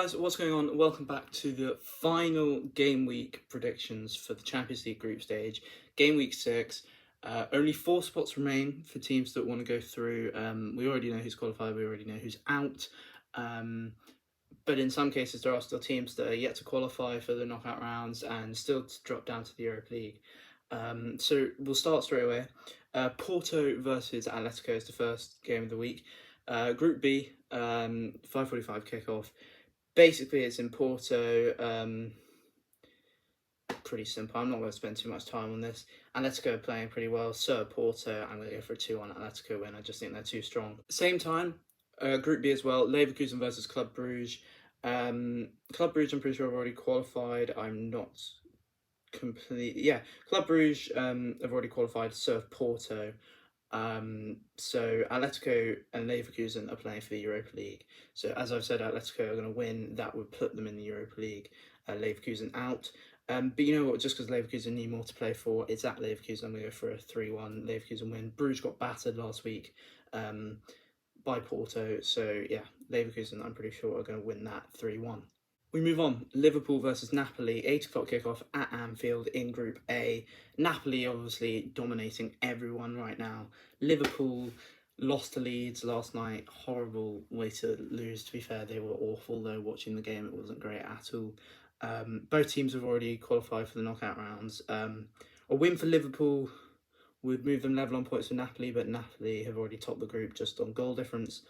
guys, what's going on? Welcome back to the final game week predictions for the Champions League group stage. Game week 6. Only 4 spots remain for teams that want to go through. We already know who's qualified, we already know who's out. But in some cases, there are still teams that are yet to qualify for the knockout rounds and still to drop down to the Europa League. So we'll start straight away. Porto versus Atletico is the first game of the week. Group B, 5:45 kickoff. Basically, it's in Porto. Pretty simple. I'm not going to spend too much time on this. Atletico are playing pretty well. So Porto, I'm going to go for a 2-1 Atletico win. I just think they're too strong. Same time, Group B as well. Leverkusen versus Club Brugge. Club Brugge, I'm pretty sure have already qualified. I'm not completely... Yeah, Club Brugge have already qualified. So have Porto. So Atletico and Leverkusen are playing for the Europa League. So as I've said, Atletico are going to win. That would put them in the Europa League. Leverkusen out. But you know what? Just because Leverkusen need more to play for, it's at Leverkusen. I'm going to go for a 3-1 Leverkusen win. Bruges got battered last week by Porto. So yeah, Leverkusen, I'm pretty sure, are going to win that 3-1. We move on. Liverpool versus Napoli, 8 o'clock kickoff at Anfield in Group A. Napoli obviously dominating everyone right now. Liverpool lost to Leeds last night. Horrible way to lose, to be fair. They were awful, though. Watching the game, it wasn't great at all. Both teams have already qualified for the knockout rounds. A win for Liverpool would move them level on points with Napoli, but Napoli have already topped the group just on goal difference.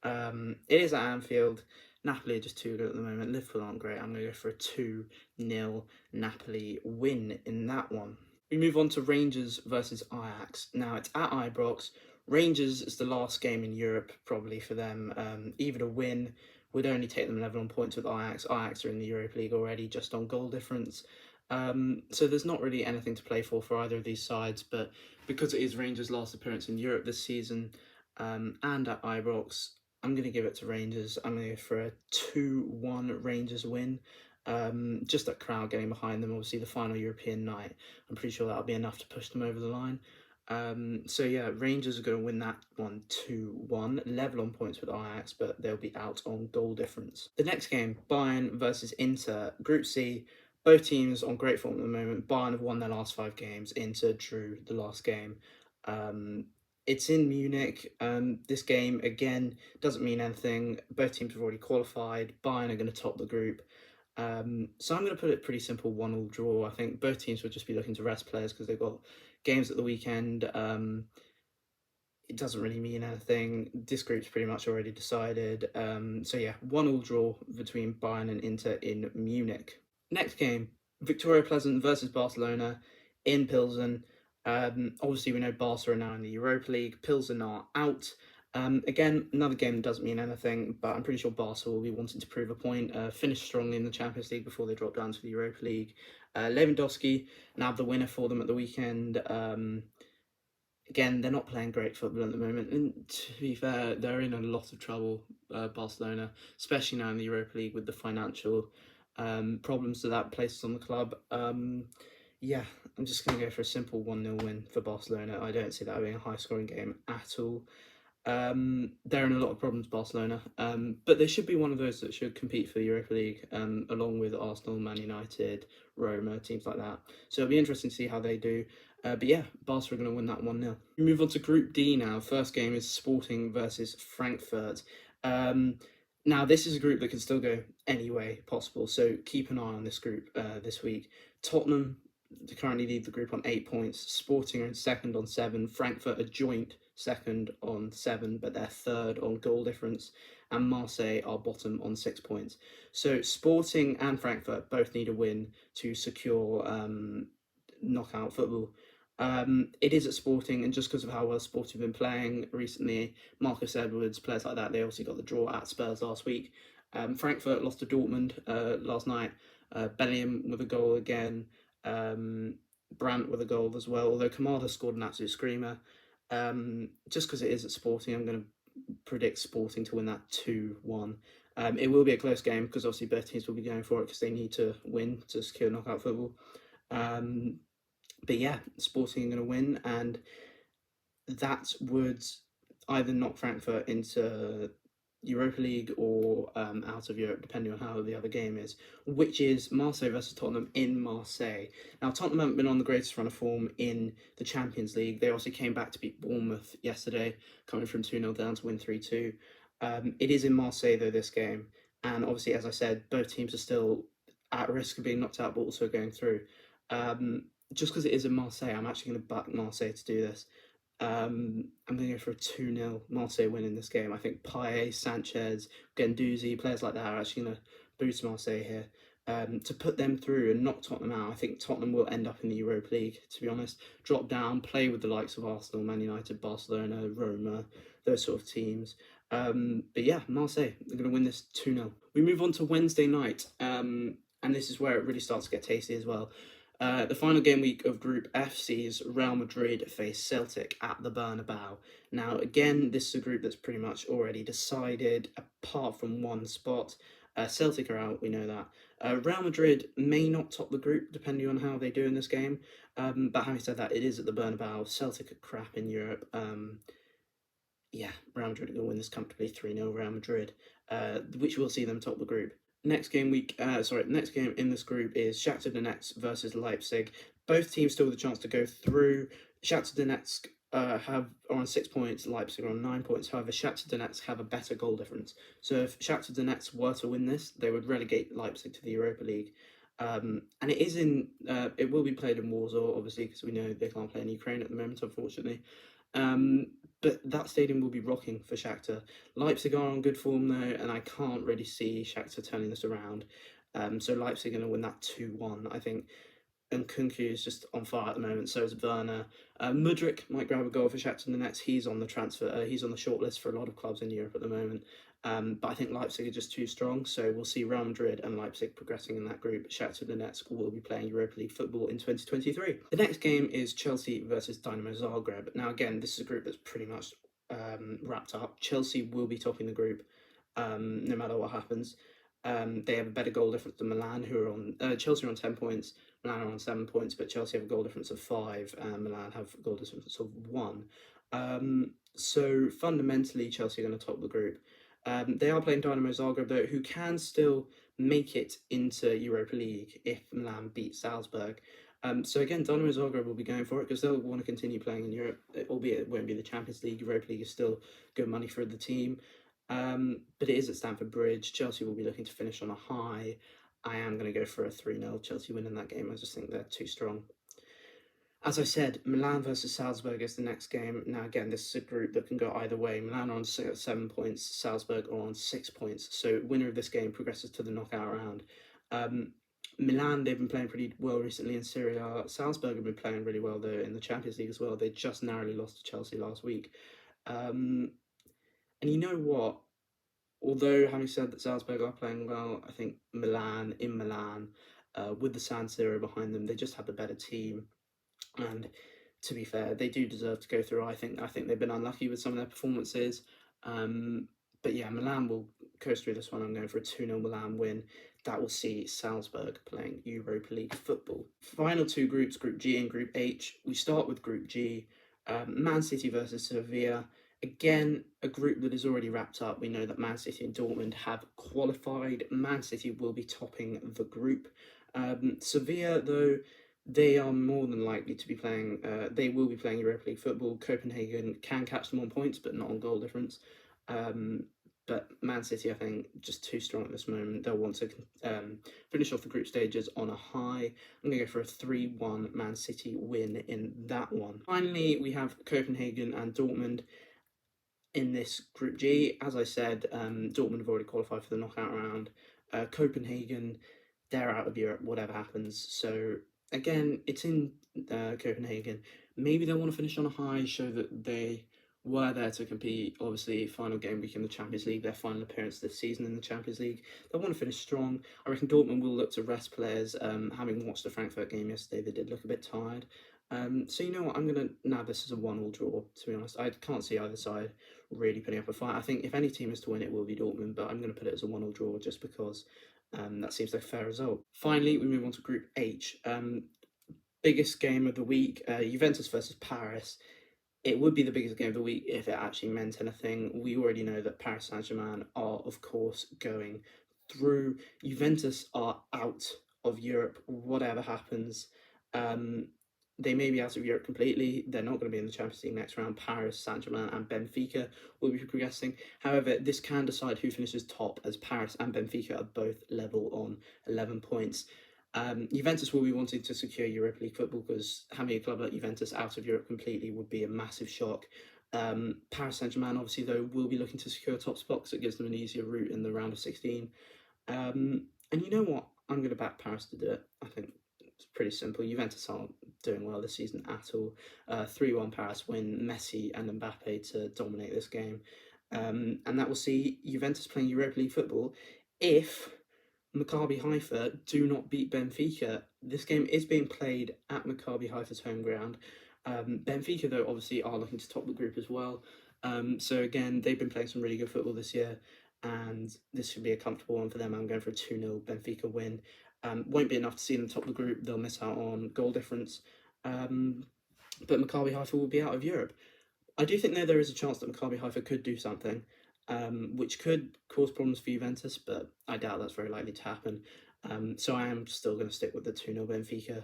It is at Anfield. Napoli are just too good at the moment. Liverpool aren't great. I'm going to go for a 2-0 Napoli win in that one. We move on to Rangers versus Ajax. Now, it's at Ibrox. Rangers is the last game in Europe, probably, for them. Even a win would only take them level on points with Ajax. Ajax are in the Europa League already, just on goal difference. So there's not really anything to play for either of these sides. But because it is Rangers' last appearance in Europe this season, and at Ibrox, I'm going to give it to Rangers. I'm going to go for a 2-1 Rangers win. Just that crowd getting behind them, obviously the final European night. I'm pretty sure that'll be enough to push them over the line. So yeah, Rangers are going to win that one 2-1, level on points with Ajax, but they'll be out on goal difference. The next game, Bayern versus Inter, Group C. Both teams on great form at the moment. Bayern have won their last 5 games. Inter drew the last game. It's in Munich. This game, again, doesn't mean anything. Both teams have already qualified. Bayern are going to top the group. So I'm going to put it pretty simple, 1-1 draw. I think both teams will just be looking to rest players because they've got games at the weekend. It doesn't really mean anything. This group's pretty much already decided. So yeah, 1-1 draw between Bayern and Inter in Munich. Next game, Victoria Pleasant versus Barcelona in Pilsen. Obviously, we know Barca are now in the Europa League. Pilsen are out. Again, another game that doesn't mean anything, but I'm pretty sure Barca will be wanting to prove a point. Finish strongly in the Champions League before they drop down to the Europa League. Lewandowski nabbed the winner for them at the weekend. Again, they're not playing great football at the moment, and to be fair, they're in a lot of trouble, Barcelona, especially now in the Europa League with the financial problems that places on the club. Yeah, I'm just going to go for a simple 1-0 win for Barcelona. I don't see that being a high-scoring game at all. They're in a lot of problems, Barcelona, but they should be one of those that should compete for the Europa League, along with Arsenal, Man United, Roma, teams like that. So it'll be interesting to see how they do. But yeah, Barca are going to win that 1-0. We move on to Group D now. First game is Sporting versus Frankfurt. Now, this is a group that can still go any way possible, so keep an eye on this group this week. Tottenham currently lead the group on 8 points. Sporting are in second on 7. Frankfurt are joint second on 7, but they're third on goal difference. And Marseille are bottom on 6 points. So Sporting and Frankfurt both need a win to secure knockout football. It is at Sporting, and just because of how well Sporting have been playing recently, Marcus Edwards, players like that, they obviously got the draw at Spurs last week. Frankfurt lost to Dortmund last night. Bellingham with a goal again. Brandt with a goal as well, although Kamada scored an absolute screamer. Just because it is at Sporting, I'm going to predict Sporting to win that 2-1. It will be a close game because obviously both teams will be going for it because they need to win to secure knockout football. But yeah, Sporting are going to win, and that would either knock Frankfurt into Europa League or out of Europe, depending on how the other game is, which is Marseille versus Tottenham in Marseille. Now, Tottenham haven't been on the greatest run of form in the Champions League. They also came back to beat Bournemouth yesterday, coming from 2-0 down to win 3-2. It is in Marseille, though, this game. And obviously, as I said, both teams are still at risk of being knocked out, but also going through. Just because it is in Marseille, I'm actually going to back Marseille to do this. I'm going to go for a 2-0 Marseille win in this game. I think Payet, Sanchez, Guendouzi, players like that are actually going to boost Marseille here. To put them through and knock Tottenham out, I think Tottenham will end up in the Europa League, to be honest. Drop down, play with the likes of Arsenal, Man United, Barcelona, Roma, those sort of teams. But yeah, Marseille, they're going to win this 2-0. We move on to Wednesday night, and this is where it really starts to get tasty as well. The final game week of Group F sees Real Madrid face Celtic at the Bernabeu. Now, again, this is a group that's pretty much already decided, apart from one spot. Celtic are out, we know that. Real Madrid may not top the group, depending on how they do in this game. But having said that, it is at the Bernabeu. Celtic are crap in Europe. Yeah, Real Madrid are going to win this comfortably 3-0 Real Madrid, which will see them top the group. Next game in this group is Shakhtar Donetsk versus Leipzig. Both teams still with a chance to go through. Shakhtar Donetsk are on 6 points, Leipzig are on 9 points. However, Shakhtar Donetsk have a better goal difference. So if Shakhtar Donetsk were to win this, they would relegate Leipzig to the Europa League. And it will be played in Warsaw, obviously, because we know they can't play in Ukraine at the moment, unfortunately. But that stadium will be rocking for Shakhtar. Leipzig are on good form though, and I can't really see Shakhtar turning this around. So Leipzig are going to win that 2-1, I think. And Kunku is just on fire at the moment. So is Werner. Mudryk might grab a goal for Shakhtar Donetsk. He's on the transfer. He's on the shortlist for a lot of clubs in Europe at the moment. But I think Leipzig are just too strong. So we'll see Real Madrid and Leipzig progressing in that group. Shakhtar Donetsk will be playing Europa League football in 2023. The next game is Chelsea versus Dynamo Zagreb. Now again, this is a group that's pretty much wrapped up. Chelsea will be topping the group, no matter what happens. They have a better goal difference than Milan, who are on Chelsea are on 10 points, Milan are on 7 points, but Chelsea have a goal difference of 5, and Milan have a goal difference of 1. So fundamentally, Chelsea are going to top the group. They are playing Dynamo Zagreb, though, who can still make it into Europa League if Milan beat Salzburg. So again, Dynamo Zagreb will be going for it because they'll want to continue playing in Europe, albeit it won't be the Champions League. Europa League is still good money for the team. But it is at Stamford Bridge. Chelsea will be looking to finish on a high. I am going to go for a 3-0 Chelsea win in that game. I just think they're too strong. As I said, Milan versus Salzburg is the next game. Now, again, this is a group that can go either way. Milan are on 7 points, Salzburg are on 6 points. So, winner of this game progresses to the knockout round. Milan, they've been playing pretty well recently in Serie A. Salzburg have been playing really well, though, in the Champions League as well. They just narrowly lost to Chelsea last week. And you know what? Although, having said that Salzburg are playing well, I think Milan, with the San Siro behind them, they just have the better team. And to be fair, they do deserve to go through. I think they've been unlucky with some of their performances. But yeah, Milan will coast through this one. I'm going for a 2-0 Milan win. That will see Salzburg playing Europa League football. Final two groups, Group G and Group H. We start with Group G. Man City versus Sevilla. Again, a group that is already wrapped up. We know that Man City and Dortmund have qualified. Man City will be topping the group. Sevilla, though, they are more than likely to be playing, they will be playing Europa League football. Copenhagen can catch them on points, but not on goal difference. But Man City, I think, just too strong at this moment. They'll want to finish off the group stages on a high. I'm going to go for a 3-1 Man City win in that one. Finally, we have Copenhagen and Dortmund in this Group G. As I said, Dortmund have already qualified for the knockout round. Copenhagen, they're out of Europe, whatever happens. So again, it's in Copenhagen. Maybe they'll want to finish on a high, show that they were there to compete. Obviously, final game week in the Champions League, their final appearance this season in the Champions League. They'll want to finish strong. I reckon Dortmund will look to rest players. Having watched the Frankfurt game yesterday, they did look a bit tired. So you know what, I'm going to nab this as a 1-1 draw, to be honest. I can't see either side really putting up a fight. I think if any team is to win, it will be Dortmund, but I'm going to put it as a 1-1 draw just because that seems like a fair result. Finally, we move on to Group H. Biggest game of the week, Juventus versus Paris. it would be the biggest game of the week if it actually meant anything. We already know that Paris Saint-Germain are, of course, going through. Juventus are out of Europe, whatever happens. Um, they may be out of Europe completely. They're not going to be in the Champions League next round. Paris, Saint-Germain and Benfica will be progressing. However, this can decide who finishes top, as Paris and Benfica are both level on 11 points. Juventus will be wanting to secure Europa League football, because having a club like Juventus out of Europe completely would be a massive shock. Paris Saint-Germain, obviously, though, will be looking to secure a top spot because it gives them an easier route in the round of 16. And you know what? I'm going to back Paris to do it. I think it's pretty simple. Juventus aren't doing well this season at all. 3-1 Paris win, Messi and Mbappe to dominate this game. And that will see Juventus playing Europa League football if Maccabi Haifa do not beat Benfica. This game is being played at Maccabi Haifa's home ground. Benfica, though, obviously are looking to top the group as well. So again, they've been playing some really good football this year, and this should be a comfortable one for them. I'm going for a 2-0 Benfica win. Won't be enough to see them top the group. They'll miss out on goal difference. But Maccabi Haifa will be out of Europe. I do think there is a chance that Maccabi Haifa could do something, which could cause problems for Juventus, but I doubt that's very likely to happen. So I am still going to stick with the 2-0 Benfica.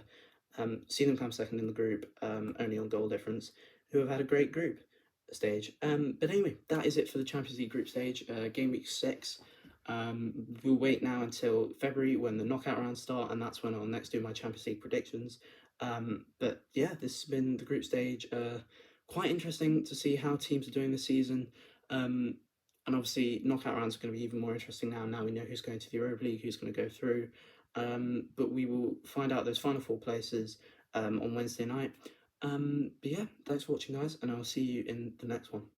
See them come second in the group, only on goal difference, who have had a great group stage. But anyway, that is it for the Champions League group stage, game week 6. We'll wait now until February when the knockout rounds start, and that's when I'll next do my Champions League predictions. But yeah, this has been the group stage. Quite interesting to see how teams are doing this season. And obviously, knockout rounds are going to be even more interesting now. Now we know who's going to the Europa League, who's going to go through. But we will find out those final 4 places on Wednesday night. But yeah, thanks for watching, guys, and I'll see you in the next one.